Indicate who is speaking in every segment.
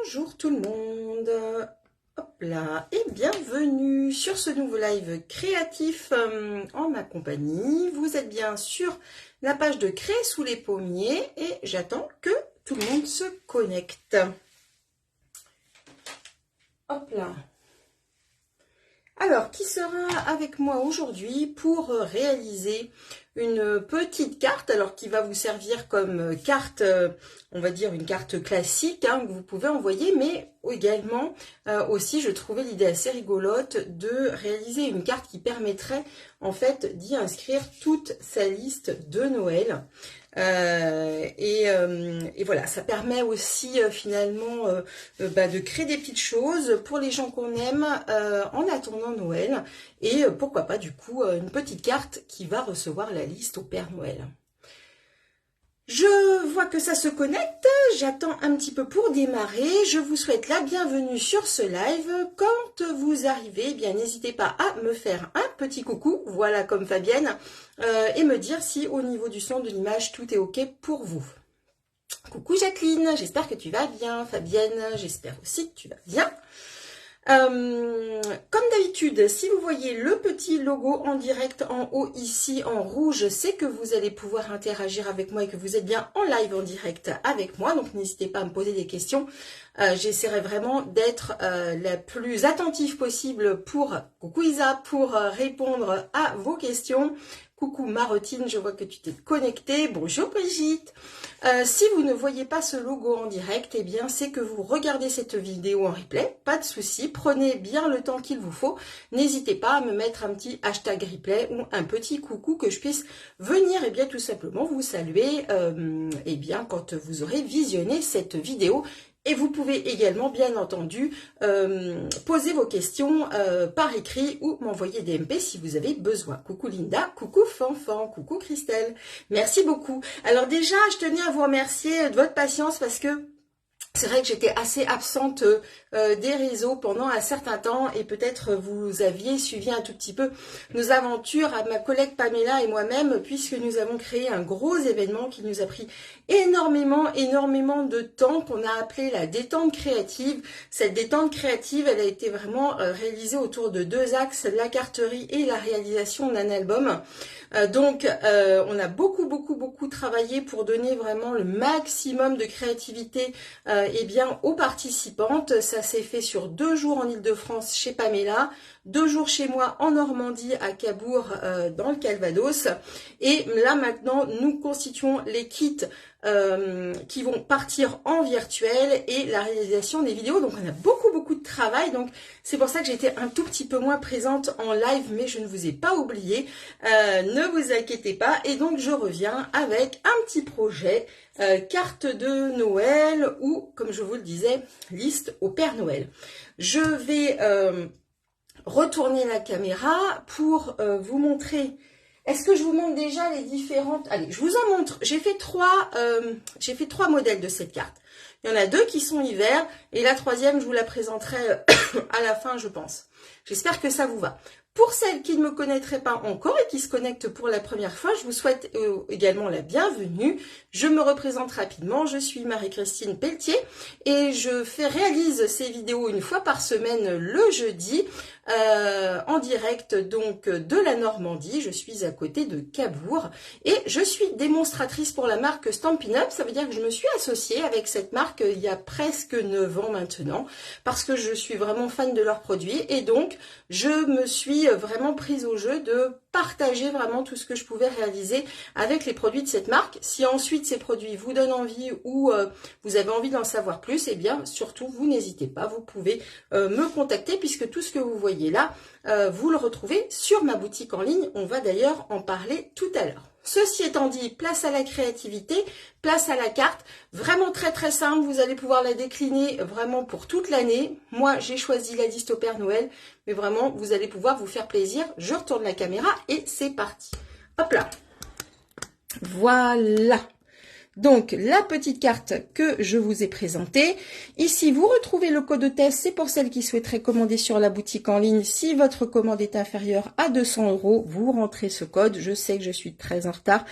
Speaker 1: Bonjour tout le monde, hop là, et bienvenue sur ce nouveau live créatif en ma compagnie. Vous êtes bien sur la page de Créer sous les pommiers et j'attends que tout le monde se connecte. Hop là. Alors, qui sera avec moi aujourd'hui pour réaliser une petite carte, alors qui va vous servir comme carte, on va dire une carte classique hein, que vous pouvez envoyer, mais également aussi je trouvais l'idée assez rigolote de réaliser une carte qui permettrait en fait d'y inscrire toute sa liste de Noël. Et voilà, ça permet aussi finalement de créer des petites choses pour les gens qu'on aime en attendant Noël. Et pourquoi pas du coup une petite carte qui va recevoir la liste au Père Noël. Je vois que ça se connecte, j'attends un petit peu pour démarrer. Je vous souhaite la bienvenue sur ce live. Quand vous arrivez, eh bien n'hésitez pas à me faire un petit coucou, voilà comme Fabienne, et me dire si au niveau du son, de l'image, tout est ok pour vous. Coucou Jacqueline, j'espère que tu vas bien. Fabienne, j'espère aussi que tu vas bien. Comme d'habitude, si vous voyez le petit logo en direct en haut ici en rouge, c'est que vous allez pouvoir interagir avec moi et que vous êtes bien en live en direct avec moi. Donc n'hésitez pas à me poser des questions. J'essaierai vraiment d'être la plus attentive possible coucou Isa, pour répondre à vos questions. Coucou Marotine, je vois que tu t'es connectée. Bonjour Brigitte. Si vous ne voyez pas ce logo en direct, eh bien c'est que vous regardez cette vidéo en replay. Pas de souci, prenez bien le temps qu'il vous faut. N'hésitez pas à me mettre un petit hashtag replay ou un petit coucou que je puisse venir et bien tout simplement vous saluer et bien quand vous aurez visionné cette vidéo. Et vous pouvez également, bien entendu, poser vos questions par écrit ou m'envoyer des MP si vous avez besoin. Coucou Linda, coucou Fanfan, coucou Christelle. Merci beaucoup. Alors déjà, je tenais à vous remercier de votre patience parce que c'est vrai que j'étais assez absente des réseaux pendant un certain temps et peut-être vous aviez suivi un tout petit peu nos aventures à ma collègue Pamela et moi-même puisque nous avons créé un gros événement qui nous a pris énormément de temps qu'on a appelé la détente créative. Cette détente créative, elle a été vraiment réalisée autour de deux axes, la carterie et la réalisation d'un album. Donc on a beaucoup travaillé pour donner vraiment le maximum de créativité eh bien aux participantes. Ça s'est fait sur 2 jours en Île-de-France chez Pamela, 2 jours chez moi en Normandie à Cabourg dans le Calvados. Et là maintenant nous constituons les kits qui vont partir en virtuel et la réalisation des vidéos. Donc on a beaucoup de travail, donc c'est pour ça que j'étais un tout petit peu moins présente en live, mais je ne vous ai pas oublié, ne vous inquiétez pas. Et donc je reviens avec un petit projet carte de Noël ou comme je vous le disais, liste au Père Noël. Je vais retourner la caméra pour vous montrer. Est-ce que je vous montre déjà les différentes... Allez, je vous en montre. J'ai fait trois modèles de cette carte. Il y en a 2 qui sont hiver et la 3e, je vous la présenterai à la fin, je pense. J'espère que ça vous va. Pour celles qui ne me connaîtraient pas encore et qui se connectent pour la première fois, je vous souhaite également la bienvenue. Je me représente rapidement, je suis Marie-Christine Pelletier et je réalise ces vidéos une fois par semaine le jeudi en direct donc de la Normandie. Je suis à côté de Cabourg et je suis démonstratrice pour la marque Stampin' Up. Ça veut dire que je me suis associée avec cette marque il y a presque 9 ans maintenant parce que je suis vraiment fan de leurs produits et donc je me suis vraiment prise au jeu de partager vraiment tout ce que je pouvais réaliser avec les produits de cette marque. Si ensuite ces produits vous donnent envie ou vous avez envie d'en savoir plus, eh bien surtout vous n'hésitez pas, vous pouvez me contacter puisque tout ce que vous voyez là, vous le retrouvez sur ma boutique en ligne. On va d'ailleurs en parler tout à l'heure. Ceci étant dit, place à la créativité, place à la carte, vraiment très simple, vous allez pouvoir la décliner vraiment pour toute l'année. Moi j'ai choisi la liste au Père Noël, mais vraiment vous allez pouvoir vous faire plaisir. Je retourne la caméra et c'est parti. Hop là, voilà. Donc, la petite carte que je vous ai présentée. Ici, vous retrouvez le code de test. C'est pour celles qui souhaiteraient commander sur la boutique en ligne. Si votre commande est inférieure à 200 €, vous rentrez ce code. Je sais que je suis très en retard.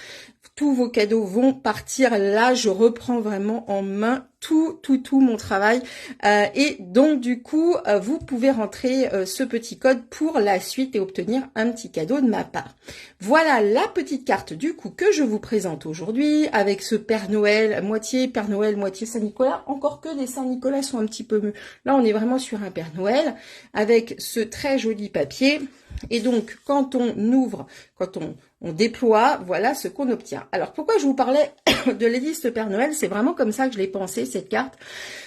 Speaker 1: tous vos cadeaux vont partir. Là, je reprends vraiment en main tout mon travail. Et donc, du coup, vous pouvez rentrer ce petit code pour la suite et obtenir un petit cadeau de ma part. Voilà la petite carte, du coup, que je vous présente aujourd'hui avec ce Père Noël, moitié Saint-Nicolas. Encore que les Saint-Nicolas sont un petit peu mieux. Là, on est vraiment sur un Père Noël avec ce très joli papier. Et donc, quand on ouvre, quand on déploie, voilà ce qu'on obtient. Alors, pourquoi je vous parlais de la liste Père Noël? C'est vraiment comme ça que je l'ai pensé, cette carte.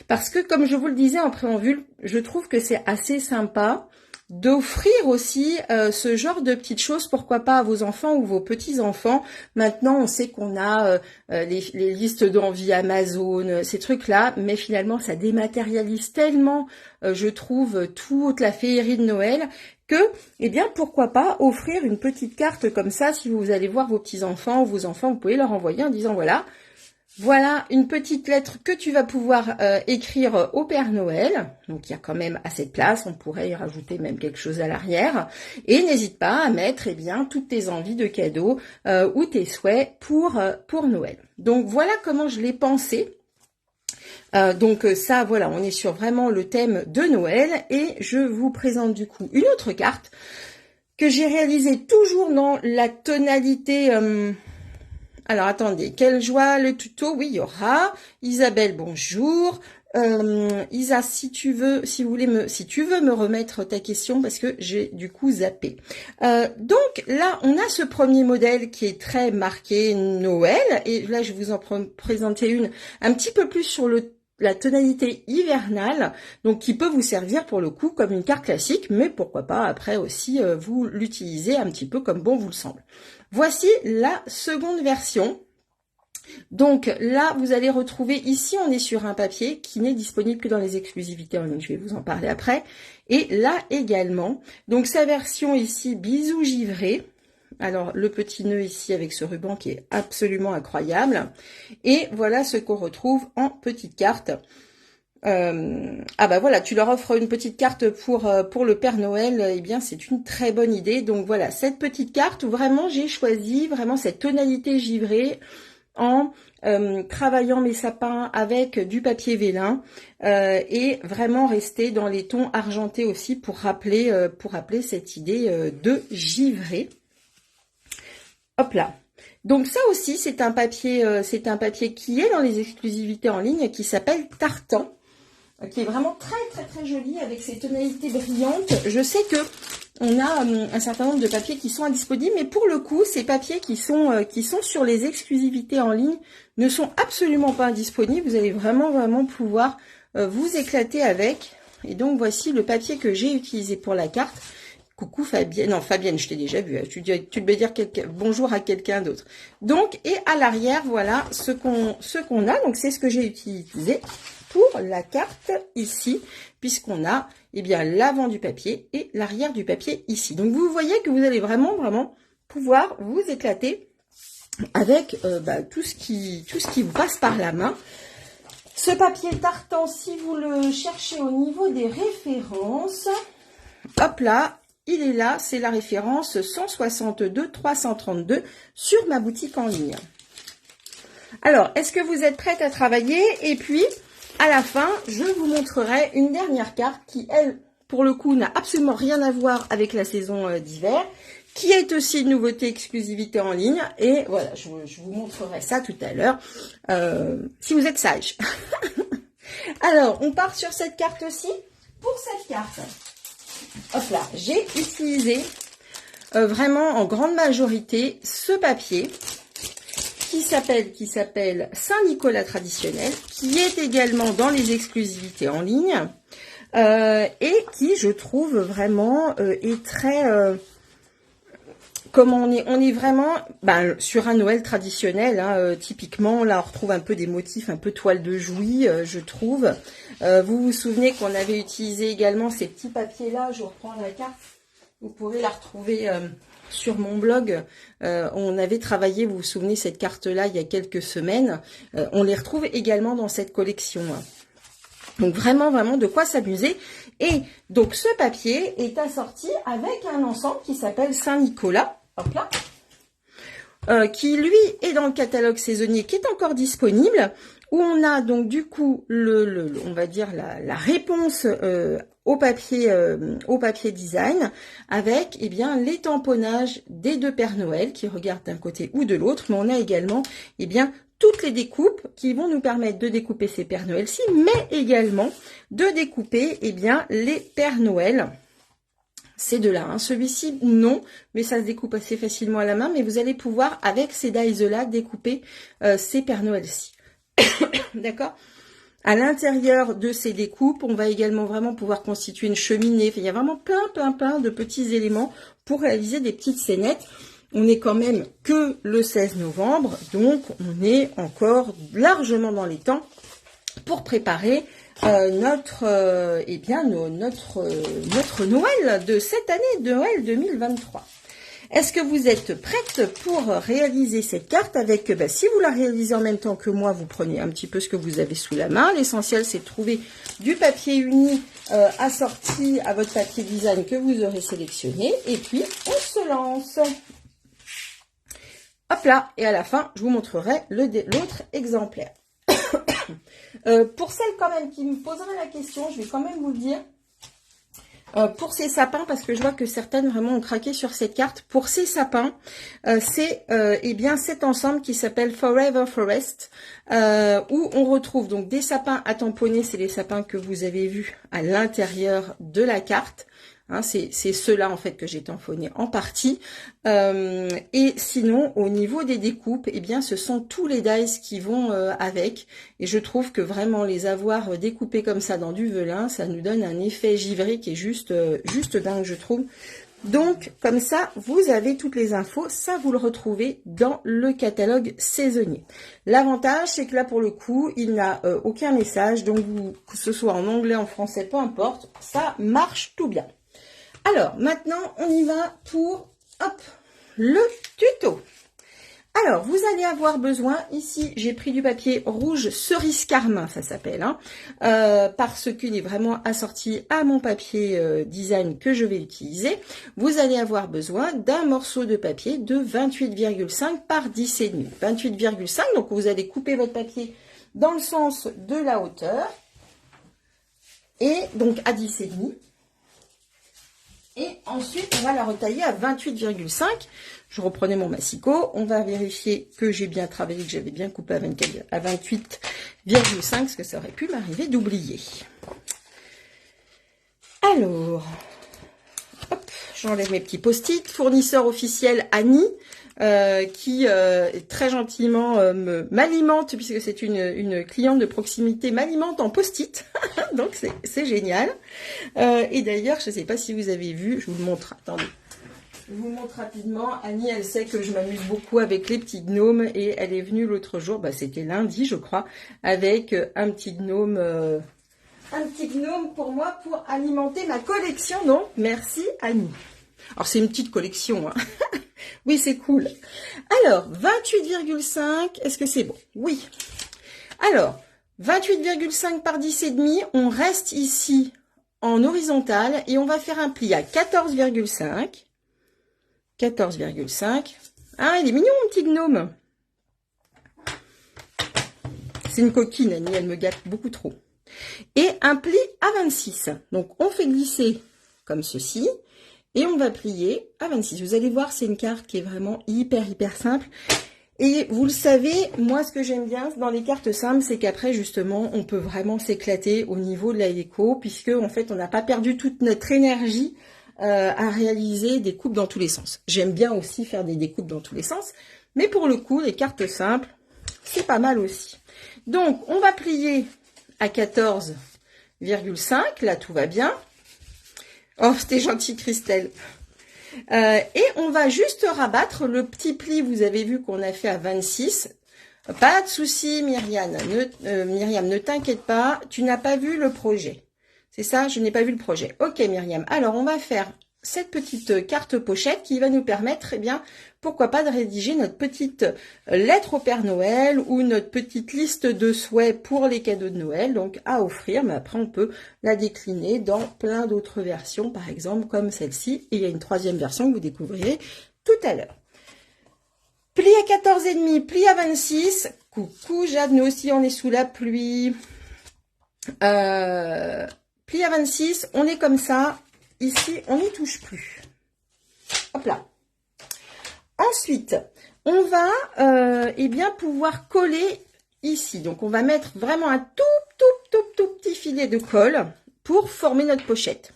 Speaker 1: Parce que, comme je vous le disais en préambule, je trouve que c'est assez sympa d'offrir aussi ce genre de petites choses, pourquoi pas à vos enfants ou vos petits-enfants. Maintenant, on sait qu'on a les listes d'envie Amazon, ces trucs-là, mais finalement, ça dématérialise tellement, je trouve, toute la féerie de Noël, que, eh bien, pourquoi pas offrir une petite carte comme ça, si vous allez voir vos petits-enfants ou vos enfants, vous pouvez leur envoyer en disant, voilà une petite lettre que tu vas pouvoir écrire au Père Noël. Donc, il y a quand même assez de place. On pourrait y rajouter même quelque chose à l'arrière. Et n'hésite pas à mettre, eh bien, toutes tes envies de cadeaux ou tes souhaits pour Noël. Donc, voilà comment je l'ai pensé. Donc ça, voilà, on est sur vraiment le thème de Noël. Et je vous présente du coup une autre carte que j'ai réalisée toujours dans la tonalité... Alors, attendez, quelle joie, le tuto, oui, il y aura. Isabelle, bonjour. Isa, si tu veux me remettre ta question, parce que j'ai du coup zappé. Donc, là, on a ce premier modèle qui est très marqué Noël. Et là, je vais vous en présenter une un petit peu plus sur la tonalité hivernale, donc qui peut vous servir pour le coup comme une carte classique, mais pourquoi pas après aussi vous l'utilisez un petit peu comme bon vous le semble. Voici la seconde version. Donc là, vous allez retrouver, ici on est sur un papier qui n'est disponible que dans les exclusivités en ligne, je vais vous en parler après. Et là également, donc sa version ici, bisous givrés. Alors, le petit nœud ici avec ce ruban qui est absolument incroyable. Et voilà ce qu'on retrouve en petite carte. Ah bah voilà, tu leur offres une petite carte pour le Père Noël, eh bien c'est une très bonne idée. Donc voilà, cette petite carte où vraiment j'ai choisi vraiment cette tonalité givrée en travaillant mes sapins avec du papier vélin et vraiment rester dans les tons argentés aussi pour rappeler cette idée de givré. Hop là. Donc ça aussi, c'est un papier qui est dans les exclusivités en ligne, qui s'appelle Tartan, qui est vraiment très joli avec ses tonalités brillantes. Je sais que on a un certain nombre de papiers qui sont indisponibles, mais pour le coup, ces papiers qui sont sur les exclusivités en ligne ne sont absolument pas indisponibles. Vous allez vraiment pouvoir vous éclater avec. Et donc voici le papier que j'ai utilisé pour la carte. Coucou Fabienne, non Fabienne, je t'ai déjà vu, tu devais dire bonjour à quelqu'un d'autre. Donc, et à l'arrière, voilà ce qu'on a, donc c'est ce que j'ai utilisé pour la carte ici, puisqu'on a, eh bien, l'avant du papier et l'arrière du papier ici. Donc, vous voyez que vous allez vraiment pouvoir vous éclater avec tout ce qui vous passe par la main. Ce papier tartan, si vous le cherchez au niveau des références, hop là, il est là, c'est la référence 162 332 sur ma boutique en ligne. Alors, est-ce que vous êtes prête à travailler? Et puis, à la fin, je vous montrerai une dernière carte qui, elle, pour le coup, n'a absolument rien à voir avec la saison d'hiver, qui est aussi une nouveauté exclusivité en ligne. Et voilà, je vous montrerai ça tout à l'heure, si vous êtes sage. Alors, on part sur cette carte-ci. Pour cette carte, hop là, j'ai utilisé vraiment en grande majorité ce papier qui s'appelle Saint-Nicolas traditionnel, qui est également dans les exclusivités en ligne et qui, je trouve, vraiment est très... comme on est vraiment sur un Noël traditionnel, hein, typiquement, là on retrouve un peu des motifs un peu toile de Jouy, je trouve. Vous vous souvenez qu'on avait utilisé également ces petits papiers là, je reprends la carte, vous pourrez la retrouver sur mon blog. On avait travaillé, vous vous souvenez, cette carte là il y a quelques semaines. On les retrouve également dans cette collection. Donc vraiment de quoi s'amuser. Et donc ce papier est assorti avec un ensemble qui s'appelle Saint-Nicolas. Hop là. qui lui est dans le catalogue saisonnier, qui est encore disponible, où on a donc du coup on va dire la réponse au papier design, avec eh bien les tamponnages des deux Pères Noël qui regardent d'un côté ou de l'autre, mais on a également eh bien toutes les découpes qui vont nous permettre de découper ces Pères Noël-ci, mais également de découper eh bien les Pères Noël. Ces deux-là, hein. Celui-ci, non, mais ça se découpe assez facilement à la main, mais vous allez pouvoir, avec ces dies-là, découper ces Pères Noël-ci. D'accord? À l'intérieur de ces découpes, on va également vraiment pouvoir constituer une cheminée. Enfin, il y a vraiment plein de petits éléments pour réaliser des petites scénettes. On n'est quand même que le 16 novembre, donc on est encore largement dans les temps pour préparer notre Noël de cette année, de Noël 2023. Est-ce que vous êtes prête pour réaliser cette carte avec, si vous la réalisez en même temps que moi, vous prenez un petit peu ce que vous avez sous la main. L'essentiel, c'est de trouver du papier uni assorti à votre papier design que vous aurez sélectionné. Et puis, on se lance. Hop là, et à la fin, je vous montrerai l'autre exemplaire. Pour celles quand même qui me poseraient la question, je vais quand même vous le dire. Pour ces sapins, parce que je vois que certaines vraiment ont craqué sur cette carte. Pour ces sapins, c'est eh bien cet ensemble qui s'appelle Forever Forest, où on retrouve donc des sapins à tamponner. C'est les sapins que vous avez vus à l'intérieur de la carte. Hein, c'est ceux-là en fait que j'ai tamponné en partie. Et sinon, au niveau des découpes, eh bien, ce sont tous les dies qui vont avec. Et je trouve que vraiment les avoir découpés comme ça dans du velin, ça nous donne un effet givré qui est juste dingue, je trouve. Donc, comme ça, vous avez toutes les infos. Ça, vous le retrouvez dans le catalogue saisonnier. L'avantage, c'est que là, pour le coup, il n'a aucun message. Donc, que ce soit en anglais, en français, peu importe, ça marche tout bien. Alors, maintenant, on y va pour, hop, le tuto. Alors, vous allez avoir besoin, ici, j'ai pris du papier rouge cerise carmin, ça s'appelle, hein, parce qu'il est vraiment assorti à mon papier design que je vais utiliser. Vous allez avoir besoin d'un morceau de papier de 28,5 par 10,5. 28,5, donc vous allez couper votre papier dans le sens de la hauteur, et donc à 10,5. Et ensuite, on va la retailler à 28,5. Je reprenais mon massicot. On va vérifier que j'ai bien travaillé, que j'avais bien coupé à 28,5, parce que ça aurait pu m'arriver d'oublier. Alors, hop, j'enlève mes petits post-it. Fournisseur officiel Annie, qui très gentiment m'alimente, puisque c'est une cliente de proximité, m'alimente en post-it. Donc c'est génial. Et d'ailleurs, je ne sais pas si vous avez vu, je vous le montre. Attendez. Je vous montre rapidement. Annie, elle sait que je m'amuse beaucoup avec les petits gnomes, et elle est venue l'autre jour, c'était lundi, je crois, avec un petit gnome pour moi, pour alimenter ma collection. Donc, merci Annie. Alors, c'est une petite collection, hein. Oui, c'est cool. Alors, 28,5, est-ce que c'est bon? Oui. Alors, 28,5 par 10,5, on reste ici en horizontal et on va faire un pli à 14,5. 14,5. Ah, il est mignon, mon petit gnome. C'est une coquine, Annie, elle me gâte beaucoup trop. Et un pli à 26. Donc, on fait glisser comme ceci. Et on va plier à 26. Vous allez voir, c'est une carte qui est vraiment hyper simple. Et vous le savez, moi, ce que j'aime bien dans les cartes simples, c'est qu'après, justement, on peut vraiment s'éclater au niveau de la déco, puisque, en fait, on n'a pas perdu toute notre énergie à réaliser des coupes dans tous les sens. J'aime bien aussi faire des découpes dans tous les sens, mais pour le coup, les cartes simples, c'est pas mal aussi. Donc, on va plier à 14,5. Là, tout va bien. Oh, c'était gentil, Christelle. Et on va juste rabattre le petit pli, vous avez vu qu'on a fait à 26. Pas de souci, Myriam. Myriam, ne t'inquiète pas, tu n'as pas vu le projet. C'est ça, je n'ai pas vu le projet. Ok, Myriam. Alors, on va faire cette petite carte pochette qui va nous permettre, eh bien, pourquoi pas de rédiger notre petite lettre au Père Noël ou notre petite liste de souhaits pour les cadeaux de Noël, donc à offrir. Mais après, on peut la décliner dans plein d'autres versions, par exemple comme celle-ci. Et il y a une troisième version que vous découvrirez tout à l'heure. Pli à 14,5, pli à 26. Coucou Jade, nous aussi on est sous la pluie. Pli à 26, on est comme ça. Ici, on n'y touche plus. Hop là. Ensuite, on va eh bien pouvoir coller ici. Donc, on va mettre vraiment un tout petit filet de colle pour former notre pochette.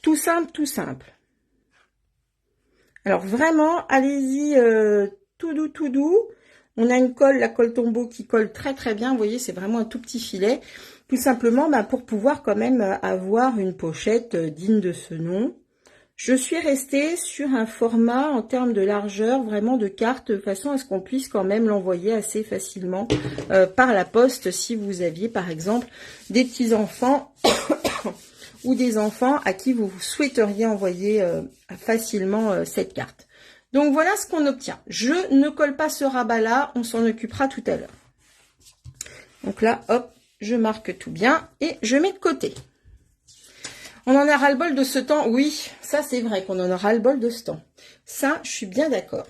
Speaker 1: Tout simple, tout simple. Alors, vraiment, allez-y tout doux. On a une colle, la colle Tombow qui colle très bien. Vous voyez, c'est vraiment un tout petit filet. Tout simplement pour pouvoir quand même avoir une pochette digne de ce nom. Je suis restée sur un format en termes de largeur vraiment de carte, de façon à ce qu'on puisse quand même l'envoyer assez facilement par la poste si vous aviez par exemple des petits-enfants ou des enfants à qui vous souhaiteriez envoyer facilement cette carte. Donc voilà ce qu'on obtient. Je ne colle pas ce rabat-là, on s'en occupera tout à l'heure. Donc là, hop, je marque tout bien et je mets de côté. On en a ras-le-bol de ce temps. Oui, ça c'est vrai qu'on en a ras-le-bol de ce temps. Ça, je suis bien d'accord.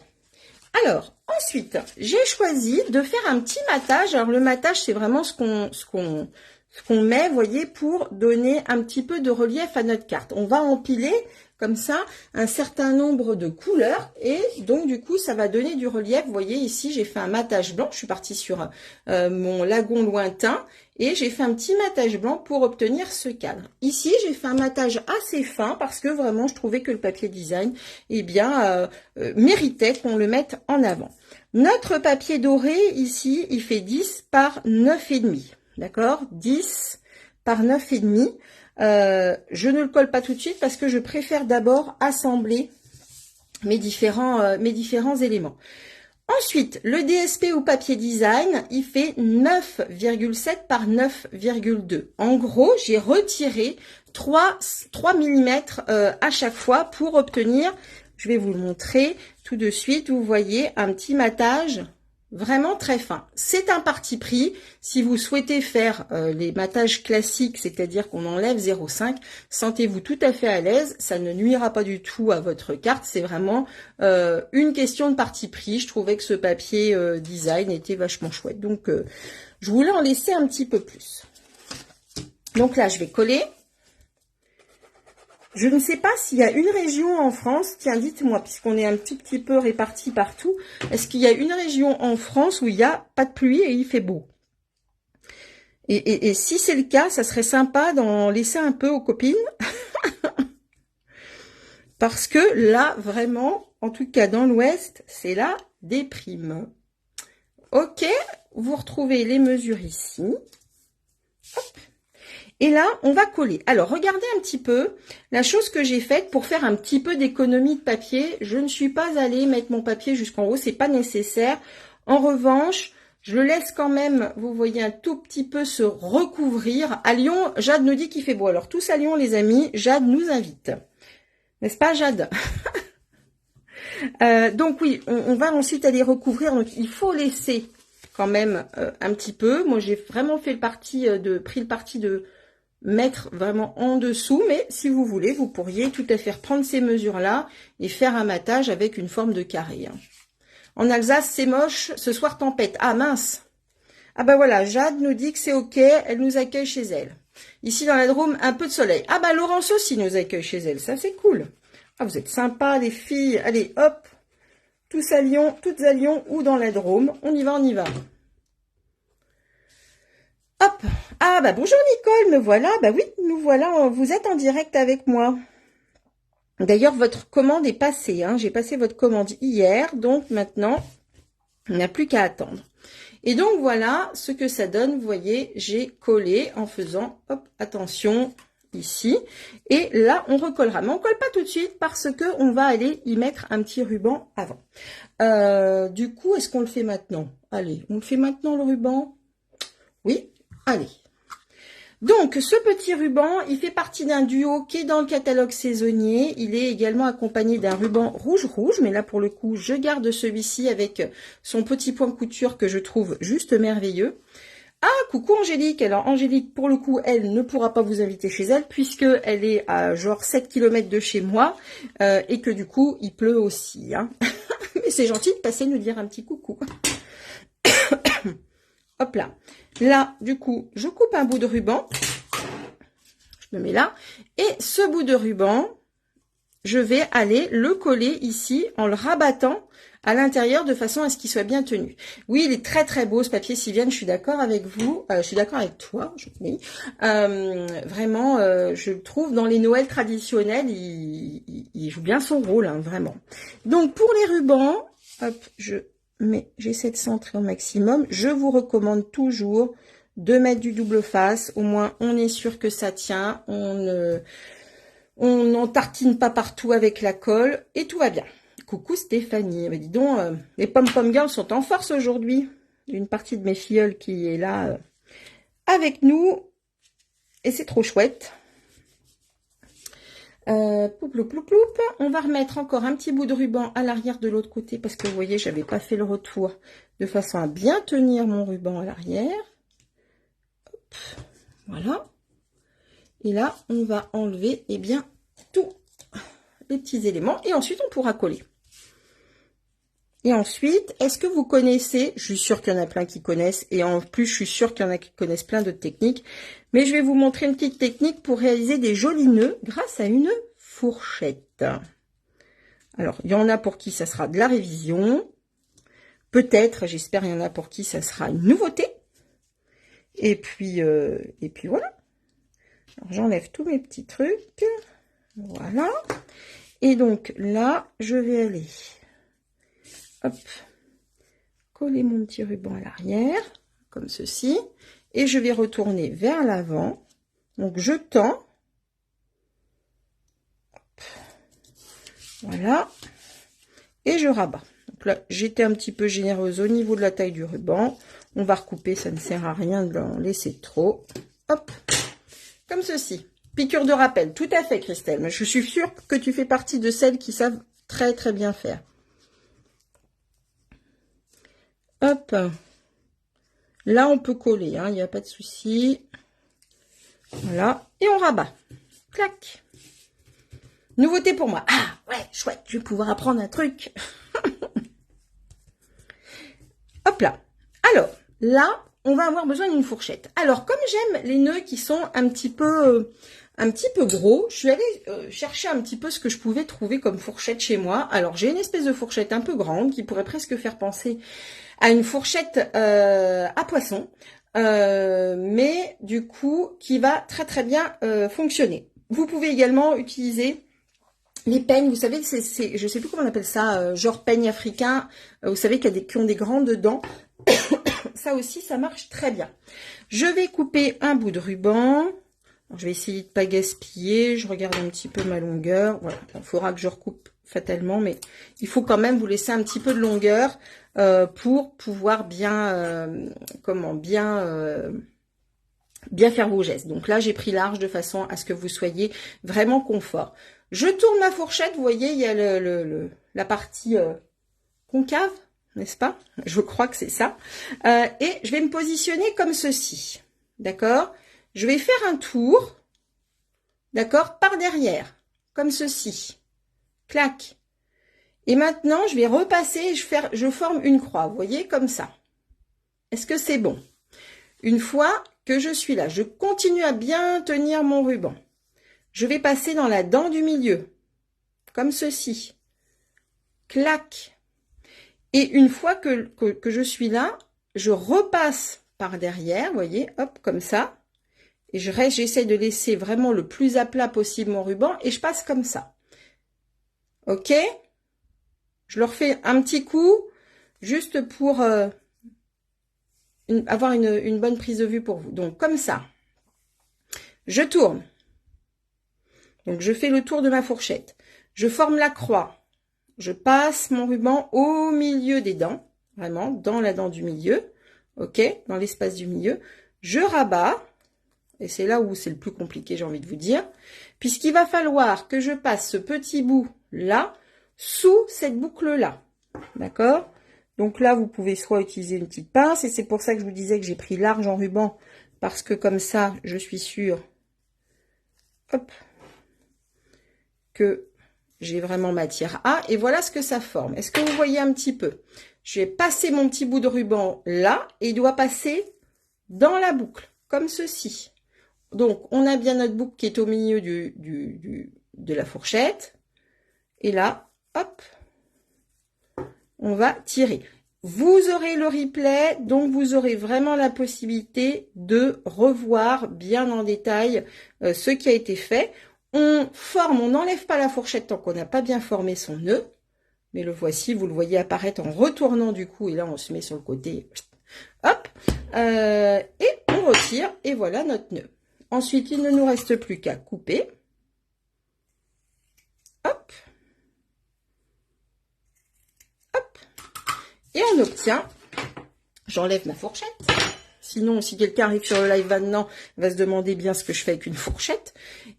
Speaker 1: Alors, ensuite, j'ai choisi de faire un petit matage. Alors le matage, c'est vraiment ce qu'on met, vous voyez, pour donner un petit peu de relief à notre carte. On va empiler comme ça un certain nombre de couleurs et donc du coup ça va donner du relief. Vous voyez ici j'ai fait un matage blanc, je suis partie sur mon lagon lointain et j'ai fait un petit matage blanc pour obtenir ce cadre. Ici j'ai fait un matage assez fin parce que vraiment je trouvais que le papier design méritait qu'on le mette en avant. Notre papier doré ici il fait 10 par 9,5, d'accord, 10 par 9,5. Je ne le colle pas tout de suite parce que je préfère d'abord assembler mes différents éléments. Ensuite, le DSP ou papier design, il fait 9,7 par 9,2. En gros, j'ai retiré 3 mm à chaque fois pour obtenir, je vais vous le montrer tout de suite, vous voyez un petit matage vraiment très fin. C'est un parti pris. Si vous souhaitez faire les matages classiques, c'est-à-dire qu'on enlève 0,5, sentez-vous tout à fait à l'aise. Ça ne nuira pas du tout à votre carte. C'est vraiment une question de parti pris. Je trouvais que ce papier design était vachement chouette. Donc, je voulais en laisser un petit peu plus. Donc là, je vais coller. Je ne sais pas s'il y a une région en France, tiens, dites-moi, puisqu'on est un petit peu répartis partout, est-ce qu'il y a une région en France où il n'y a pas de pluie et il fait beau? Et si c'est le cas, ça serait sympa d'en laisser un peu aux copines. Parce que là, vraiment, en tout cas dans l'Ouest, c'est la déprime. Ok, vous retrouvez les mesures ici. Hop. Et là, on va coller. Alors, regardez un petit peu la chose que j'ai faite pour faire un petit peu d'économie de papier. Je ne suis pas allée mettre mon papier jusqu'en haut, c'est pas nécessaire. En revanche, je le laisse quand même, vous voyez, un tout petit peu se recouvrir. À Lyon, Jade nous dit qu'il fait beau. Alors, tous à Lyon, les amis, Jade nous invite. N'est-ce pas, Jade? Donc oui, on va ensuite aller recouvrir. Donc, il faut laisser quand même un petit peu. Moi, j'ai vraiment fait pris le parti de mettre vraiment en dessous, mais si vous voulez, vous pourriez tout à fait prendre ces mesures-là et faire un matage avec une forme de carré. En Alsace, c'est moche, ce soir tempête. Ah mince! Ah bah voilà, Jade nous dit que c'est ok, elle nous accueille chez elle. Ici dans la Drôme, un peu de soleil. Ah bah Laurence aussi nous accueille chez elle, ça c'est cool. Ah vous êtes sympas les filles, allez hop, tous à Lyon, toutes à Lyon ou dans la Drôme, on y va, on y va. Hop. Ah bah bonjour Nicole, me voilà. Bah oui, nous voilà, vous êtes en direct avec moi. D'ailleurs, votre commande est passée. Hein. J'ai passé votre commande hier, donc maintenant, il n'y a plus qu'à attendre. Et donc voilà ce que ça donne. Vous voyez, j'ai collé en faisant, hop, attention, ici. Et là, on recollera. Mais on colle pas tout de suite parce que on va aller y mettre un petit ruban avant. Du coup, est-ce qu'on le fait maintenant? Allez, on le fait maintenant le ruban? Oui. Allez, donc ce petit ruban, il fait partie d'un duo qui est dans le catalogue saisonnier. Il est également accompagné d'un ruban rouge, mais là pour le coup, je garde celui-ci avec son petit point couture que je trouve juste merveilleux. Ah, coucou Angélique. Alors Angélique, pour le coup, elle ne pourra pas vous inviter chez elle puisque elle est à genre 7 km de chez moi et que du coup, il pleut aussi. Hein. mais c'est gentil de passer nous dire un petit coucou. Hop là. Là, du coup, je coupe un bout de ruban. Je me mets là. Et ce bout de ruban, je vais aller le coller ici en le rabattant à l'intérieur de façon à ce qu'il soit bien tenu. Oui, il est très très beau ce papier, Sylviane, je suis d'accord avec vous, je suis d'accord avec toi, oui. Vraiment, je le trouve dans les Noëls traditionnels, il joue bien son rôle, hein, vraiment. Donc pour les rubans, hop, j'essaie de centrer au maximum. Je vous recommande toujours de mettre du double face, au moins on est sûr que ça tient, on n'en tartine pas partout avec la colle et tout va bien. Coucou Stéphanie, mais dis donc, les pom-pom girls sont en force aujourd'hui. Une partie de mes filleuls qui est là avec nous et c'est trop chouette. Ploup, ploup, ploup, ploup. On va remettre encore un petit bout de ruban à l'arrière de l'autre côté parce que vous voyez, j'avais pas fait le retour de façon à bien tenir mon ruban à l'arrière. Voilà. Et là, on va enlever bien tous les petits éléments et ensuite on pourra coller. Et ensuite, est-ce que vous connaissez, je suis sûre qu'il y en a plein qui connaissent, et en plus, je suis sûre qu'il y en a qui connaissent plein d'autres techniques, mais je vais vous montrer une petite technique pour réaliser des jolis nœuds grâce à une fourchette. Alors, il y en a pour qui ça sera de la révision, peut-être, j'espère, il y en a pour qui ça sera une nouveauté, et puis voilà. J'enlève tous mes petits trucs, voilà, et donc là, je vais aller... Hop, coller mon petit ruban à l'arrière, comme ceci, et je vais retourner vers l'avant. Donc je tends, hop, voilà, et je rabats. Donc là, j'étais un petit peu généreuse au niveau de la taille du ruban. On va recouper, ça ne sert à rien de l'en laisser trop. Hop, comme ceci. Piqûre de rappel, tout à fait Christelle, mais je suis sûre que tu fais partie de celles qui savent très très bien faire. Hop, là on peut coller, hein, il n'y a pas de souci. Voilà, et on rabat. Clac. Nouveauté pour moi. Ah ouais, chouette, je vais pouvoir apprendre un truc. Hop là. Alors, là, on va avoir besoin d'une fourchette. Alors, comme j'aime les nœuds qui sont un petit peu gros, je suis allée chercher un petit peu ce que je pouvais trouver comme fourchette chez moi. Alors, j'ai une espèce de fourchette un peu grande qui pourrait presque faire penser à une fourchette à poisson, mais du coup qui va très très bien fonctionner. Vous pouvez également utiliser les peignes, vous savez, je sais plus comment on appelle ça, genre peigne africain, vous savez qu'il y a qui ont des grandes dents. Ça aussi, ça marche très bien. Je vais couper un bout de ruban. Alors, je vais essayer de pas gaspiller. Je regarde un petit peu ma longueur. Voilà, il faudra que je recoupe fatalement, mais il faut quand même vous laisser un petit peu de longueur pour pouvoir bien, bien faire vos gestes. Donc là, j'ai pris large de façon à ce que vous soyez vraiment confort. Je tourne ma fourchette, vous voyez, il y a la partie concave, n'est-ce pas? Je crois que c'est ça. Et je vais me positionner comme ceci. D'accord? Je vais faire un tour, d'accord, par derrière, comme ceci. Clac. Et maintenant, je vais repasser, je forme une croix, vous voyez, comme ça. Est-ce que c'est bon? Une fois que je suis là, je continue à bien tenir mon ruban. Je vais passer dans la dent du milieu, comme ceci. Clac. Et une fois que je suis là, je repasse par derrière, vous voyez, hop, comme ça. Et j'essaie de laisser vraiment le plus à plat possible mon ruban et je passe comme ça. Ok? Je leur fais un petit coup, juste pour avoir une bonne prise de vue pour vous. Donc, comme ça. Je tourne. Donc, je fais le tour de ma fourchette. Je forme la croix. Je passe mon ruban au milieu des dents. Vraiment, dans la dent du milieu. Ok? Dans l'espace du milieu. Je rabats. Et c'est là où c'est le plus compliqué, j'ai envie de vous dire. Puisqu'il va falloir que je passe ce petit bout-là sous cette boucle-là. D'accord? Donc là, vous pouvez soit utiliser une petite pince. Et c'est pour ça que je vous disais que j'ai pris large en ruban. Parce que comme ça, je suis sûre, hop, que j'ai vraiment matière A. Et voilà ce que ça forme. Est-ce que vous voyez un petit peu? Je vais passer mon petit bout de ruban là et il doit passer dans la boucle, comme ceci. Donc, on a bien notre boucle qui est au milieu de la fourchette. Et là, hop, on va tirer. Vous aurez le replay, donc vous aurez vraiment la possibilité de revoir bien en détail ce qui a été fait. On forme, on n'enlève pas la fourchette tant qu'on n'a pas bien formé son nœud. Mais le voici, vous le voyez apparaître en retournant du coup. Et là, on se met sur le côté. Hop. Et on retire. Et voilà notre nœud. Ensuite, il ne nous reste plus qu'à couper. Hop. Hop. Et on obtient, j'enlève ma fourchette. Sinon, si quelqu'un arrive sur le live maintenant, il va se demander bien ce que je fais avec une fourchette.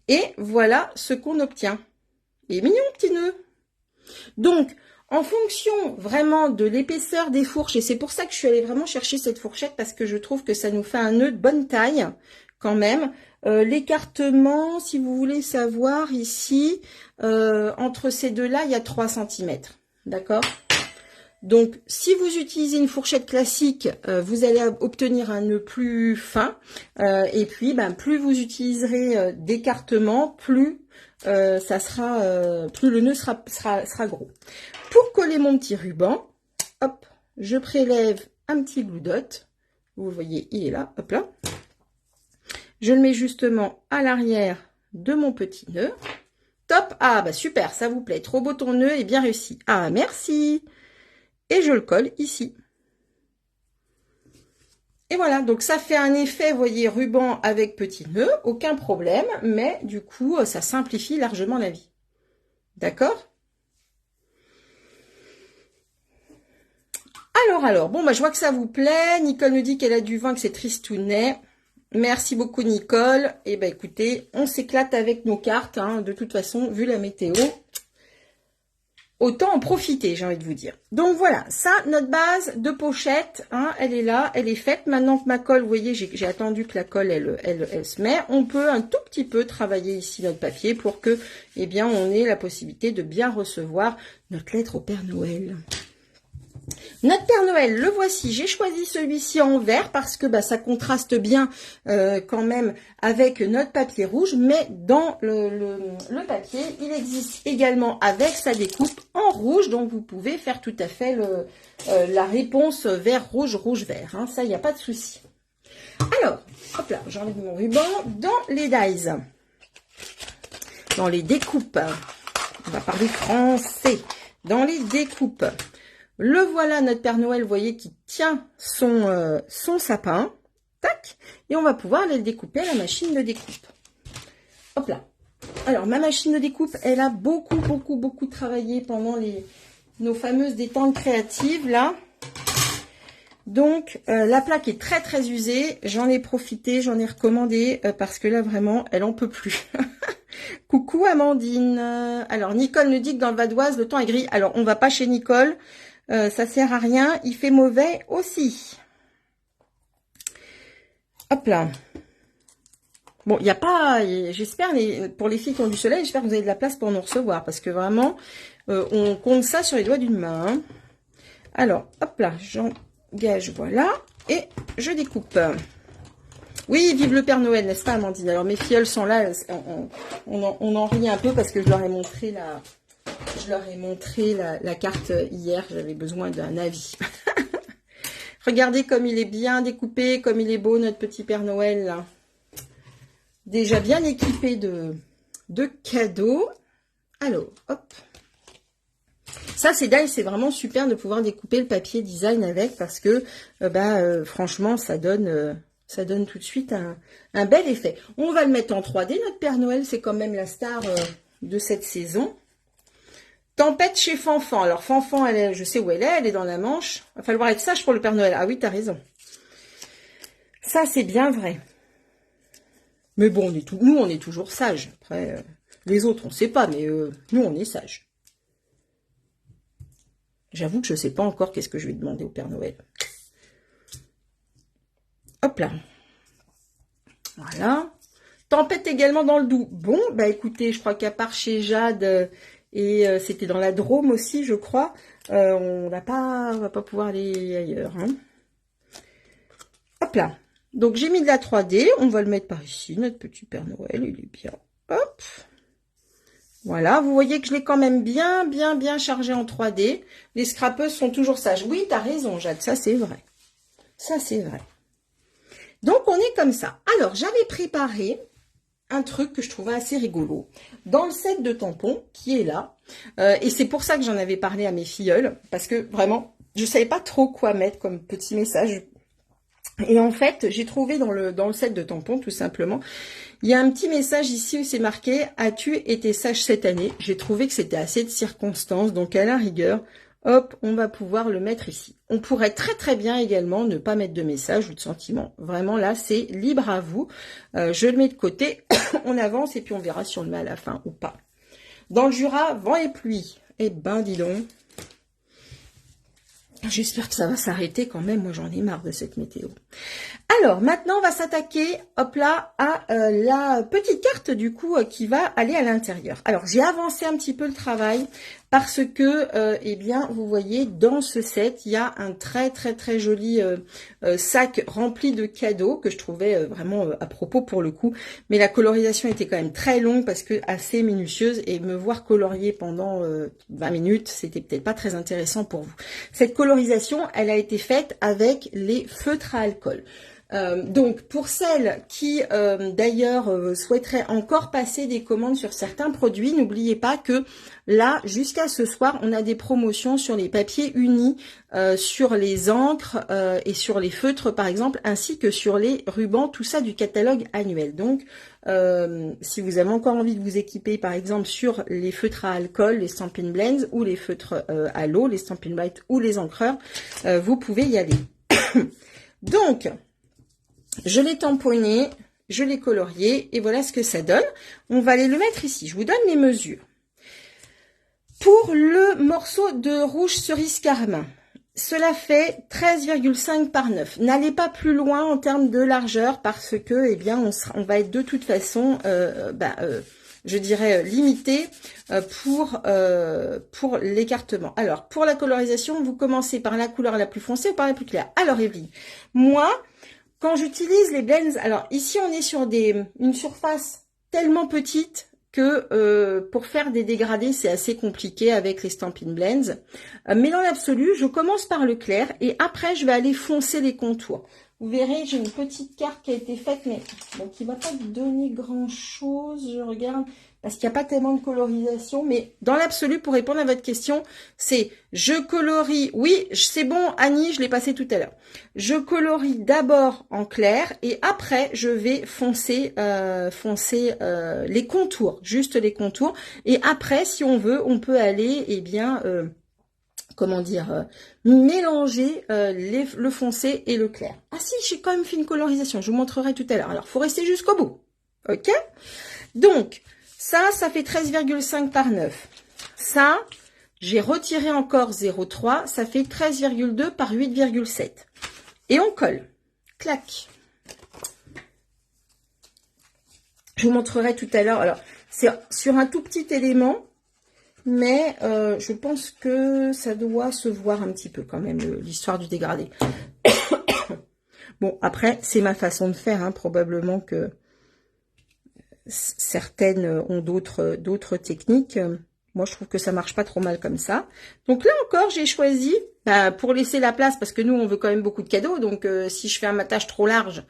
Speaker 1: Et voilà ce qu'on obtient. Il est mignon, petit nœud. Donc, en fonction vraiment de l'épaisseur des fourches, et c'est pour ça que je suis allée vraiment chercher cette fourchette, parce que je trouve que ça nous fait un nœud de bonne taille, quand même. L'écartement, si vous voulez savoir, ici, entre ces deux-là, il y a 3 cm. D'accord ? Donc, si vous utilisez une fourchette classique, vous allez obtenir un nœud plus fin. Et puis, plus vous utiliserez d'écartement, plus ça sera, plus le nœud sera gros. Pour coller mon petit ruban, hop, je prélève un petit glue dot. Vous le voyez, il est là, hop là. Je le mets justement à l'arrière de mon petit nœud. Top. Ah, bah super, ça vous plaît. Trop beau ton nœud et bien réussi. Ah, merci. Et je le colle ici. Et voilà, donc ça fait un effet, vous voyez, ruban avec petit nœud, aucun problème, mais du coup, ça simplifie largement la vie. D'accord? Alors, bon, je vois que ça vous plaît. Nicole nous dit qu'elle a du vent, que c'est tristounet. Merci beaucoup, Nicole. Et écoutez, on s'éclate avec nos cartes, hein, de toute façon, vu la météo. Autant en profiter, j'ai envie de vous dire. Donc voilà, ça, notre base de pochette, hein, elle est là, elle est faite. Maintenant que ma colle, vous voyez, j'ai attendu que la colle, elle se met. On peut un tout petit peu travailler ici notre papier pour que, eh bien, on ait la possibilité de bien recevoir notre lettre au Père Noël. Notre Père Noël, le voici. J'ai choisi celui-ci en vert parce que ça contraste bien quand même avec notre papier rouge. Mais dans le papier, il existe également avec sa découpe en rouge. Donc, vous pouvez faire tout à fait la réponse vert, rouge, rouge, vert. Hein, ça, il n'y a pas de souci. Alors, hop là, j'enlève mon ruban. Dans les dies, dans les découpes, on va parler français. Dans les découpes. Le voilà, notre Père Noël, vous voyez, qui tient son sapin. Tac. Et on va pouvoir aller le découper à la machine de découpe. Hop là. Alors, ma machine de découpe, elle a beaucoup travaillé pendant nos fameuses détentes créatives, là. Donc, la plaque est très usée. J'en ai profité, j'en ai recommandé, parce que là, vraiment, elle en peut plus. Coucou, Amandine. Alors, Nicole nous dit que dans le Vadoise, le temps est gris. Alors, on va pas chez Nicole. Ça sert à rien, il fait mauvais aussi. Hop là. Bon, il n'y a pas, j'espère, pour les filles qui ont du soleil, j'espère que vous avez de la place pour nous recevoir, parce que vraiment, on compte ça sur les doigts d'une main. Hein. Alors, hop là, j'engage, voilà, et je découpe. Oui, vive le Père Noël, n'est-ce pas, Amandine? Alors, mes filleuls sont là, on en rit un peu, parce que je leur ai montré la carte hier, j'avais besoin d'un avis. Regardez comme il est bien découpé, comme il est beau notre petit Père Noël. Là. Déjà bien équipé de cadeaux. Alors, hop. Ça, c'est vraiment super de pouvoir découper le papier design avec parce que, franchement, ça donne tout de suite un bel effet. On va le mettre en 3D. Notre Père Noël, c'est quand même la star de cette saison. Tempête chez Fanfan. Alors, Fanfan, je sais où elle est dans la Manche. Il va falloir être sage pour le Père Noël. Ah oui, t'as raison. Ça, c'est bien vrai. Mais bon, nous, on est toujours sages. Après, les autres, on ne sait pas, mais nous, on est sages. J'avoue que je ne sais pas encore qu'est-ce que je vais demander au Père Noël. Hop là. Voilà. Tempête également dans le Doubs. Bon, écoutez, je crois qu'à part chez Jade Et c'était dans la Drôme aussi, je crois. On va pas pouvoir aller ailleurs. Hein. Hop là. Donc, j'ai mis de la 3D. On va le mettre par ici. Notre petit Père Noël, il est bien. Hop. Voilà. Vous voyez que je l'ai quand même bien chargé en 3D. Les scrapeuses sont toujours sages. Oui, tu as raison, Jade. Ça, c'est vrai. Ça, c'est vrai. Donc, on est comme ça. Alors, j'avais préparé un truc que je trouvais assez rigolo dans le set de tampons qui est là. Et c'est pour ça que j'en avais parlé à mes filleules. Parce que vraiment, je savais pas trop quoi mettre comme petit message. Et en fait, j'ai trouvé dans le set de tampons, tout simplement, il y a un petit message ici où c'est marqué « As-tu été sage cette année ?» J'ai trouvé que c'était assez de circonstances. Donc, à la rigueur, hop, on va pouvoir le mettre ici. On pourrait très bien également ne pas mettre de message ou de sentiment. Vraiment, là, c'est libre à vous. Je le mets de côté, on avance et puis on verra si on le met à la fin ou pas. Dans le Jura, vent et pluie. Eh ben, dis donc. J'espère que ça va s'arrêter quand même. Moi, j'en ai marre de cette météo. Alors, maintenant, on va s'attaquer, hop là, à la petite carte, du coup, qui va aller à l'intérieur. Alors, j'ai avancé un petit peu le travail parce que, eh bien, vous voyez, dans ce set, il y a un très joli sac rempli de cadeaux que je trouvais vraiment à propos pour le coup. Mais la colorisation était quand même très longue parce que assez minutieuse et me voir colorier pendant 20 minutes, c'était peut-être pas très intéressant pour vous. Cette colorisation, elle a été faite avec les feutres à alcool. Donc, pour celles qui, d'ailleurs, souhaiteraient encore passer des commandes sur certains produits, n'oubliez pas que là, jusqu'à ce soir, on a des promotions sur les papiers unis, sur les encres et sur les feutres, par exemple, ainsi que sur les rubans, tout ça du catalogue annuel. Donc, si vous avez encore envie de vous équiper, par exemple, sur les feutres à alcool, les Stampin' Blends, ou les feutres à l'eau, les Stampin' Bright ou les encreurs, vous pouvez y aller. Donc, je l'ai tamponné, je l'ai colorié et voilà ce que ça donne. On va aller le mettre ici. Je vous donne les mesures. Pour le morceau de rouge cerise carmin, cela fait 13,5 par 9. N'allez pas plus loin en termes de largeur parce que, eh bien, on va être de toute façon, je dirais, limité pour l'écartement. Alors, pour la colorisation, vous commencez par la couleur la plus foncée ou par la plus claire. Alors, Evelyne, moi, quand j'utilise les blends, alors ici on est sur une surface tellement petite que pour faire des dégradés c'est assez compliqué avec les Stampin' Blends. Mais dans l'absolu, je commence par le clair et après je vais aller foncer les contours. Vous verrez, j'ai une petite carte qui a été faite, mais bon, qui ne va pas donner grand chose, je regarde, parce qu'il n'y a pas tellement de colorisation, mais dans l'absolu, pour répondre à votre question, c'est je colorie, oui, c'est bon, Annie, je l'ai passé tout à l'heure. Je colorie d'abord en clair et après, je vais foncer les contours, juste les contours. Et après, si on veut, on peut aller, eh bien, comment dire, mélanger le foncé et le clair. Ah si, j'ai quand même fait une colorisation, je vous montrerai tout à l'heure. Alors, il faut rester jusqu'au bout, ok? Donc, ça fait 13,5 par 9. Ça, j'ai retiré encore 0,3, ça fait 13,2 par 8,7. Et on colle. Clac. Je vous montrerai tout à l'heure. Alors, c'est sur un tout petit élément, mais je pense que ça doit se voir un petit peu quand même, l'histoire du dégradé. Bon, après, c'est ma façon de faire, hein, probablement que certaines ont d'autres techniques. Moi, je trouve que ça marche pas trop mal comme ça. Donc là encore, j'ai choisi, pour laisser la place, parce que nous, on veut quand même beaucoup de cadeaux. Donc, si je fais un matage trop large,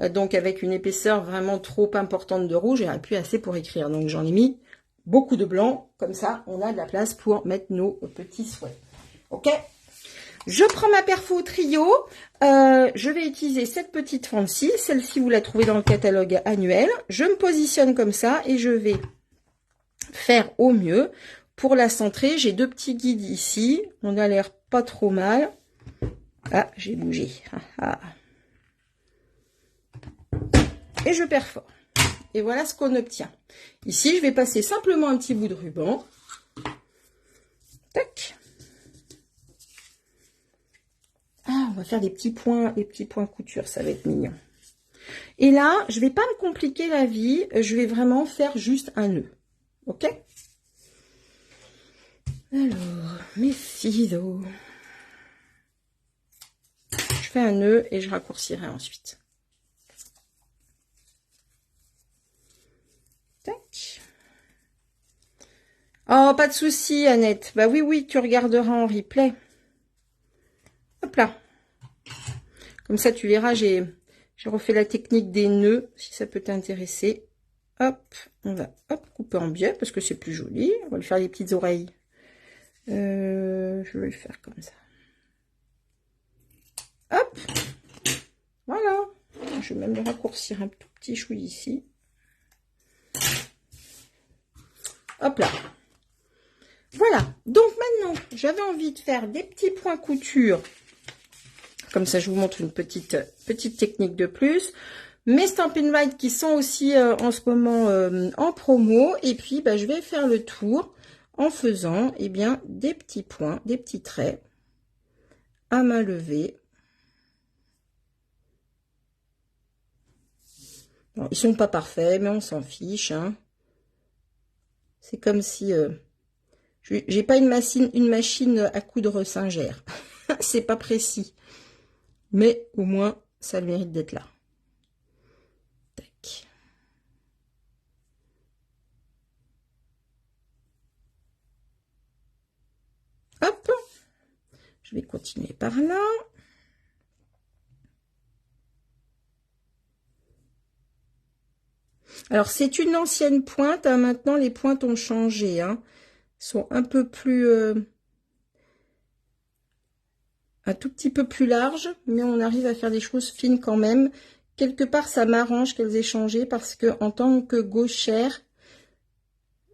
Speaker 1: donc avec une épaisseur vraiment trop importante de rouge, j'aurais plus assez pour écrire. Donc, j'en ai mis beaucoup de blanc. Comme ça, on a de la place pour mettre nos petits souhaits. Ok ? Je prends ma perfo trio, je vais utiliser cette petite fente-ci, celle-ci vous la trouvez dans le catalogue annuel, je me positionne comme ça et je vais faire au mieux pour la centrer. J'ai deux petits guides ici, on a l'air pas trop mal. Ah, j'ai bougé. Et je perfore. Et voilà ce qu'on obtient. Ici, je vais passer simplement un petit bout de ruban. Tac. Ah, on va faire des petits points couture, ça va être mignon. Et là, je vais pas me compliquer la vie, je vais vraiment faire juste un nœud. Ok? Alors, mes ciseaux. Je fais un nœud et je raccourcirai ensuite. Tac. Oh, pas de souci, Annette. Bah oui, oui, tu regarderas en replay. Hop là. Comme ça, tu verras, j'ai refait la technique des nœuds, si ça peut t'intéresser. Hop, on va couper en biais parce que c'est plus joli. On va lui faire les petites oreilles. Je vais le faire comme ça. Hop, voilà. Je vais même le raccourcir un tout petit chouille ici. Hop là. Voilà. Donc maintenant, j'avais envie de faire des petits points couture. Comme ça, je vous montre une petite technique de plus. Mes Stampin' White qui sont aussi en ce moment en promo. Et puis, bah, je vais faire le tour en faisant eh bien, des petits points, des petits traits à main levée. Bon, ils sont pas parfaits, mais on s'en fiche. Hein. C'est comme si... j'ai pas une machine à coudre Singer. C'est pas précis. Mais au moins, ça a le mérite d'être là. Tac. Hop. Je vais continuer par là. Alors, c'est une ancienne pointe. Hein. Maintenant, les pointes ont changé. Hein. Sont un peu plus... un tout petit peu plus large, mais on arrive à faire des choses fines quand même. Quelque part, ça m'arrange qu'elles aient changé parce que en tant que gauchère,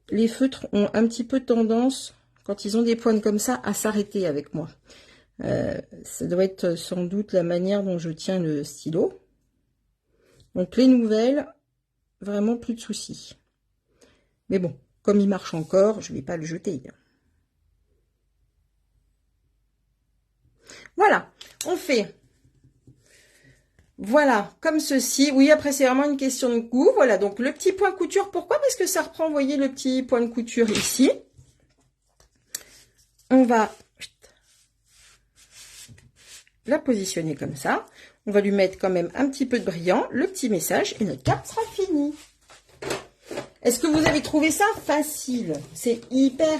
Speaker 1: les feutres ont un petit peu tendance, quand ils ont des pointes comme ça, à s'arrêter avec moi. Ça doit être sans doute la manière dont je tiens le stylo. Donc les nouvelles, vraiment plus de soucis. Mais bon, comme il marche encore, je ne vais pas le jeter. Voilà, on fait, voilà, comme ceci. Oui, après, c'est vraiment une question de goût. Voilà, donc le petit point couture. Pourquoi? Parce que ça reprend, vous voyez, le petit point de couture ici. On va la positionner comme ça. On va lui mettre quand même un petit peu de brillant, le petit message, et notre carte sera finie. Est-ce que vous avez trouvé ça facile? C'est hyper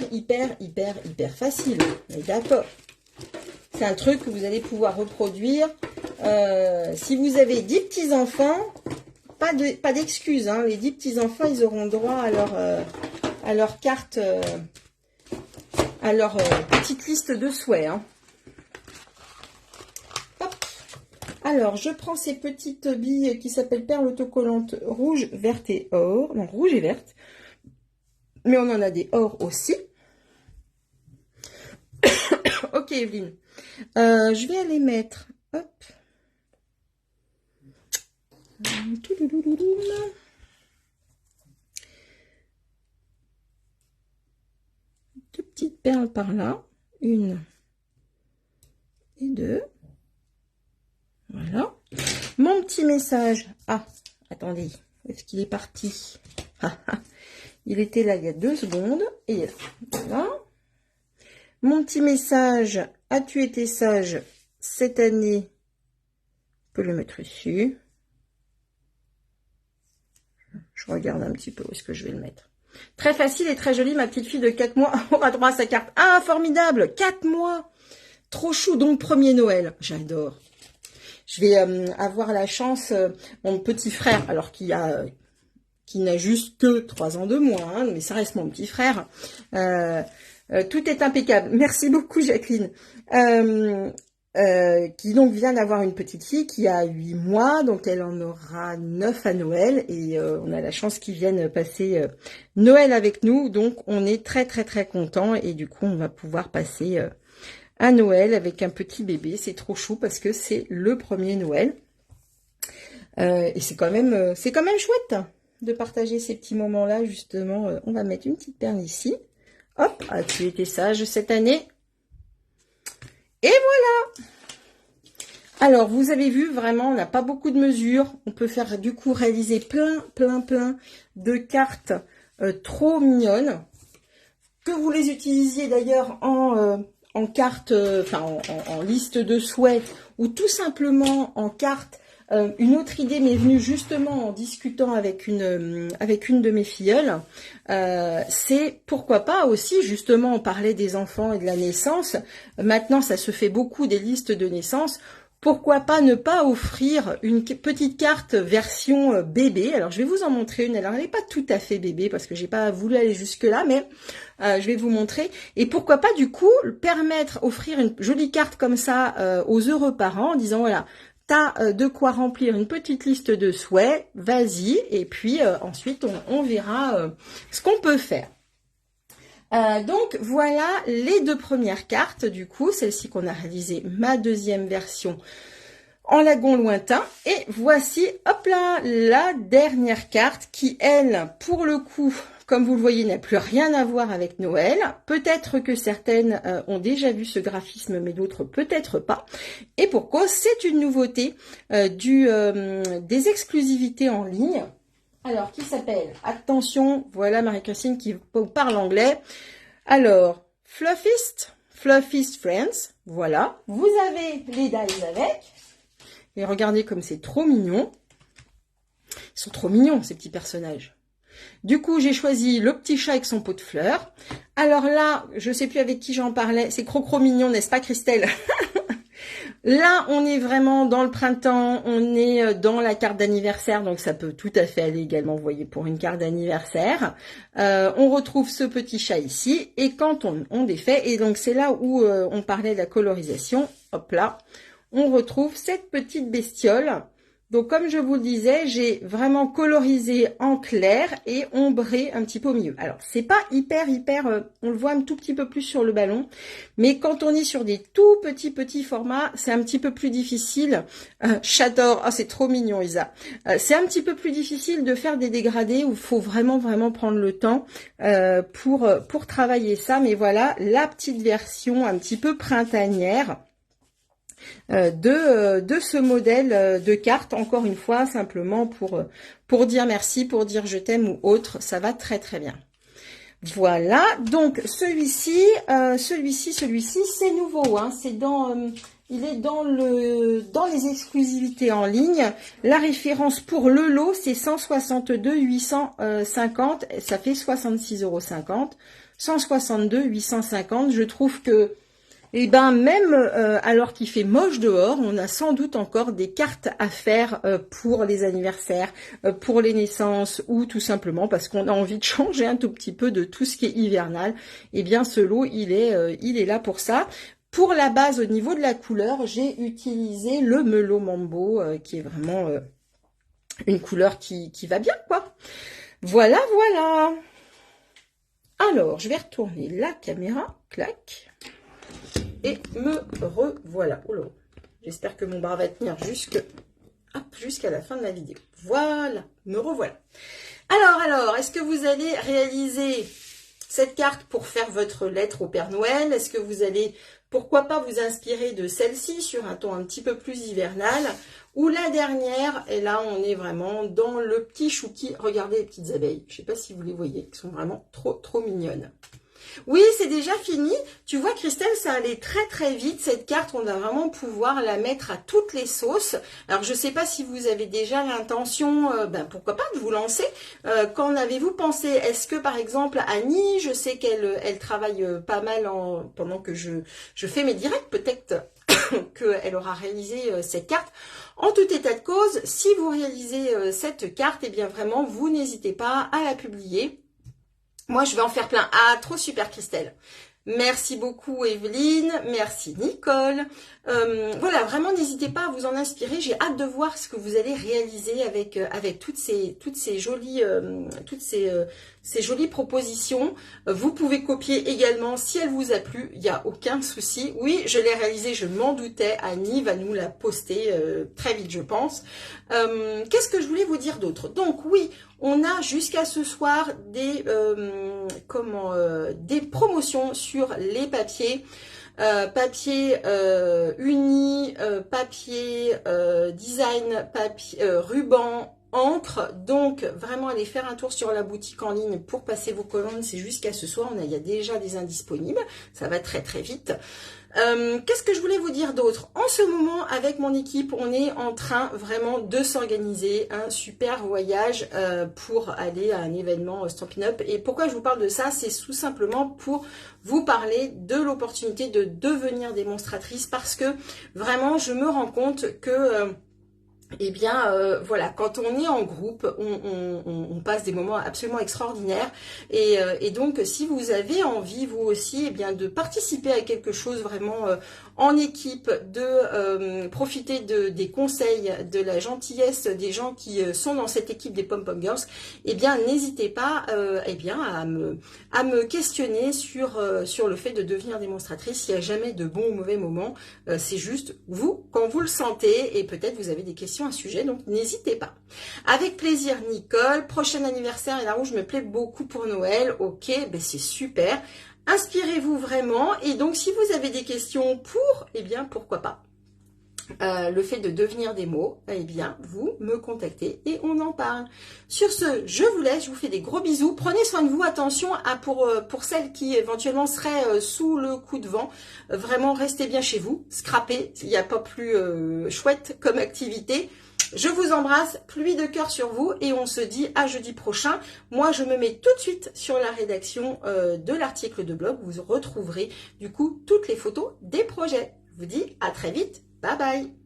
Speaker 1: facile. D'accord. C'est un truc que vous allez pouvoir reproduire. Si vous avez 10 petits-enfants, pas d'excuses. Hein. Les 10 petits-enfants, ils auront droit à leur carte, à leur petite liste de souhaits. Hein. Hop. Alors, je prends ces petites billes qui s'appellent perles autocollantes rouge, verte et or. Donc, rouge et verte. Mais on en a des or aussi. Ok, Evelyne. Je vais aller mettre, hop, deux petites perles par là, une et deux, voilà. Mon petit message, ah, attendez, est-ce qu'il est parti? Il était là il y a 2 secondes, et voilà. Mon petit message, as-tu été sage cette année? On peut le mettre ici. Je regarde un petit peu où est-ce que je vais le mettre. Très facile et très joli, ma petite fille de 4 mois aura droit à sa carte. Ah, formidable, 4 mois. Trop chou, donc premier Noël. J'adore. Je vais avoir la chance, mon petit frère, alors qui n'a juste que 3 ans de moins, hein, mais ça reste mon petit frère. Tout est impeccable. Merci beaucoup, Jacqueline. Qui donc vient d'avoir une petite fille qui a 8 mois, donc elle en aura 9 à Noël, et on a la chance qu'ils viennent passer Noël avec nous, donc on est très contents, et du coup on va pouvoir passer un Noël avec un petit bébé. C'est trop chou parce que c'est le premier Noël, et c'est quand même chouette de partager ces petits moments là. Justement, on va mettre une petite perle ici. Hop, as-tu été sage cette année? Et voilà. Alors, vous avez vu, vraiment, on n'a pas beaucoup de mesures. On peut faire, du coup, réaliser plein de cartes trop mignonnes. Que vous les utilisiez d'ailleurs en carte, en liste de souhaits ou tout simplement en carte. Une autre idée m'est venue justement en discutant avec une de mes filleules, c'est pourquoi pas aussi, justement on parlait des enfants et de la naissance, maintenant ça se fait beaucoup des listes de naissance, pourquoi pas ne pas offrir une petite carte version bébé. Alors je vais vous en montrer une, alors elle n'est pas tout à fait bébé parce que j'ai pas voulu aller jusque là, mais je vais vous montrer. Et pourquoi pas du coup offrir une jolie carte comme ça aux heureux parents en disant voilà, t'as de quoi remplir une petite liste de souhaits, vas-y, et puis ensuite on verra ce qu'on peut faire. Donc voilà les deux premières cartes, du coup, celle-ci qu'on a réalisé, ma deuxième version en lagon lointain. Et voici, hop là, la dernière carte qui, elle, pour le coup, comme vous le voyez, n'a plus rien à voir avec Noël. Peut-être que certaines ont déjà vu ce graphisme, mais d'autres peut-être pas. Et pour cause, c'est une nouveauté des exclusivités en ligne. Alors, qui s'appelle, attention, voilà Marie-Christine qui parle anglais. Alors, Fluffist Friends, voilà. Vous avez les dies avec. Et regardez comme c'est trop mignon. Ils sont trop mignons, ces petits personnages. Du coup, j'ai choisi le petit chat avec son pot de fleurs. Alors là, je sais plus avec qui j'en parlais. C'est Crocro mignon, n'est-ce pas, Christelle? Là, on est vraiment dans le printemps, on est dans la carte d'anniversaire, donc ça peut tout à fait aller également, vous voyez, pour une carte d'anniversaire. On retrouve ce petit chat ici, et quand on défait, et donc c'est là où on parlait de la colorisation, hop là, on retrouve cette petite bestiole. Donc comme je vous le disais, j'ai vraiment colorisé en clair et ombré un petit peu au milieu. Alors c'est pas hyper, on le voit un tout petit peu plus sur le ballon, mais quand on est sur des tout petits formats, c'est un petit peu plus difficile. J'adore, ah c'est trop mignon Isa. C'est un petit peu plus difficile de faire des dégradés où il faut vraiment prendre le temps pour travailler ça. Mais voilà la petite version un petit peu printanière de ce modèle de carte, encore une fois, simplement pour dire merci, pour dire je t'aime ou autre, ça va très bien. Voilà, donc celui-ci, c'est nouveau, hein, c'est il est dans les exclusivités en ligne. La référence pour le lot, c'est 162 850, ça fait 66,50 €. 162 850, je trouve que et ben même alors qu'il fait moche dehors, on a sans doute encore des cartes à faire pour les anniversaires, pour les naissances ou tout simplement parce qu'on a envie de changer un tout petit peu de tout ce qui est hivernal. Et bien ce lot, il est là pour ça. Pour la base au niveau de la couleur, j'ai utilisé le Mellow Mambo qui est vraiment une couleur qui va bien quoi. Voilà. Alors, je vais retourner la caméra, clac. Et me revoilà. Oh là, j'espère que mon bras va tenir jusqu'à la fin de la vidéo. Voilà, me revoilà. Alors, est-ce que vous allez réaliser cette carte pour faire votre lettre au Père Noël? Est-ce que vous allez, pourquoi pas, vous inspirer de celle-ci sur un ton un petit peu plus hivernal? Ou la dernière, et là, on est vraiment dans le petit chouki. Regardez les petites abeilles. Je ne sais pas si vous les voyez, elles sont vraiment trop mignonnes. Oui, c'est déjà fini. Tu vois, Christelle, ça allait très vite. Cette carte, on va vraiment pouvoir la mettre à toutes les sauces. Alors, je ne sais pas si vous avez déjà l'intention, pourquoi pas, de vous lancer. Qu'en avez-vous pensé? Est-ce que, par exemple, Annie, je sais qu'elle travaille pas mal pendant que je fais mes directs, peut-être qu'elle aura réalisé cette carte. En tout état de cause, si vous réalisez cette carte, eh bien vraiment, vous n'hésitez pas à la publier. Moi, je vais en faire plein. Ah, trop super, Christelle. Merci beaucoup, Evelyne. Merci, Nicole. Voilà, vraiment, n'hésitez pas à vous en inspirer. J'ai hâte de voir ce que vous allez réaliser avec toutes ces jolies propositions. Vous pouvez copier également si elle vous a plu. Il n'y a aucun souci. Oui, je l'ai réalisé, je m'en doutais. Annie va nous la poster très vite, je pense. Qu'est-ce que je voulais vous dire d'autre? Donc, oui, on a jusqu'à ce soir des promotions sur les papiers. Papier uni, papier design, papier ruban encre. Donc, vraiment, allez faire un tour sur la boutique en ligne pour passer vos commandes. C'est jusqu'à ce soir. Il y a déjà des indisponibles. Ça va très, très vite. Qu'est-ce que je voulais vous dire d'autre? En ce moment, avec mon équipe, on est en train vraiment de s'organiser un super voyage pour aller à un événement Stampin' Up. Et pourquoi je vous parle de ça? C'est tout simplement pour vous parler de l'opportunité de devenir démonstratrice, parce que vraiment, je me rends compte que eh bien, voilà, quand on est en groupe, on passe des moments absolument extraordinaires. Et donc, si vous avez envie, vous aussi, eh bien, de participer à quelque chose vraiment en équipe, de profiter des conseils, de la gentillesse des gens qui sont dans cette équipe des Pom Pom Girls, eh bien, n'hésitez pas eh bien, à me questionner sur le fait de devenir démonstratrice. Il n'y a jamais de bon ou mauvais moment. C'est juste vous, quand vous le sentez, et peut-être vous avez des questions à ce sujet, donc n'hésitez pas. Avec plaisir, Nicole. Prochain anniversaire, et la rouge me plaît beaucoup pour Noël. Ok, ben c'est super. Inspirez-vous vraiment. Et donc, si vous avez des questions pour, eh bien, pourquoi pas le fait de devenir des mots, eh bien, vous me contactez et on en parle. Sur ce, je vous laisse, je vous fais des gros bisous. Prenez soin de vous, attention pour celles qui éventuellement seraient sous le coup de vent. Vraiment, restez bien chez vous, scrapez, il n'y a pas plus chouette comme activité. Je vous embrasse, pluie de cœur sur vous et on se dit à jeudi prochain. Moi, je me mets tout de suite sur la rédaction de l'article de blog. Vous retrouverez du coup toutes les photos des projets. Je vous dis à très vite. Bye bye.